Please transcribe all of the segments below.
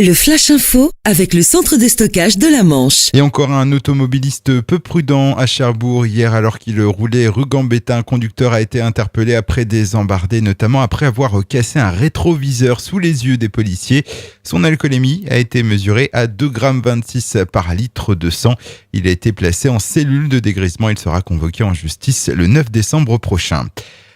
Le Flash Info avec le centre de stockage de la Manche. Et encore un automobiliste peu prudent à Cherbourg. Hier, alors qu'il roulait rue Gambetta, un conducteur a été interpellé après des embardées, notamment après avoir cassé un rétroviseur sous les yeux des policiers. Son alcoolémie a été mesurée à 2,26 g par litre de sang. Il a été placé en cellule de dégrisement. Il sera convoqué en justice le 9 décembre prochain.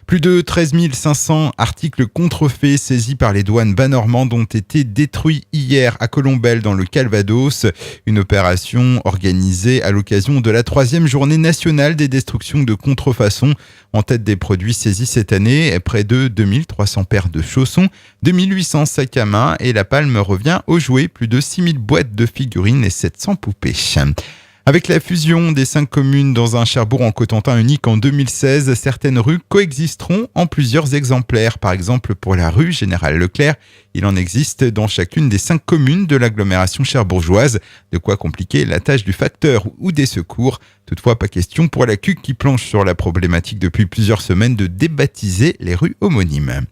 Plus de 13 500 articles contrefaits saisis par les douanes bas-normandes ont été détruits hier à Colombelles dans le Calvados. Une opération organisée à l'occasion de la 3e journée nationale des destructions de contrefaçon. En tête des produits saisis cette année, près de 2300 paires de chaussons, 2800 sacs à main et la palme revient aux jouets, plus de 6000 boîtes de figurines et 700 poupées. Avec la fusion des 5 communes dans un Cherbourg en Cotentin unique en 2016, certaines rues coexisteront en plusieurs exemplaires. Par exemple, pour la rue Général Leclerc, il en existe dans chacune des 5 communes de l'agglomération cherbourgeoise. De quoi compliquer la tâche du facteur ou des secours. Toutefois, pas question pour la CUC qui planche sur la problématique depuis plusieurs semaines de débaptiser les rues homonymes.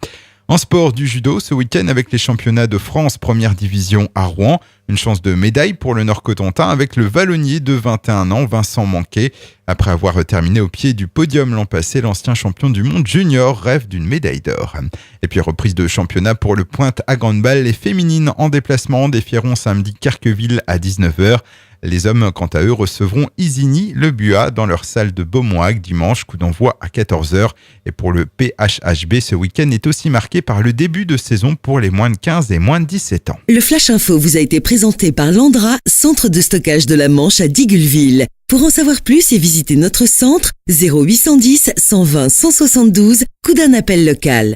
En sport, du judo ce week-end avec les championnats de France première division à Rouen. Une chance de médaille pour le Nord-Cotentin avec le vallonnier de 21 ans, Vincent Manquet. Après avoir terminé au pied du podium l'an passé, l'ancien champion du monde junior rêve d'une médaille d'or. Et puis reprise de championnat pour le Pointe à Grande-Balle. Les féminines en déplacement défieront samedi Carqueville à 19 h. Les hommes, quant à eux, recevront Isigny, le Buat, dans leur salle de Beaumoag dimanche, coup d'envoi à 14 h. Et pour le PHHB, ce week-end est aussi marqué par le début de saison pour les moins de 15 et moins de 17 ans. Le Flash Info vous a été présenté par Landra, centre de stockage de la Manche à Digulville. Pour en savoir plus et visiter notre centre, 0810 120 172, coup d'un appel local.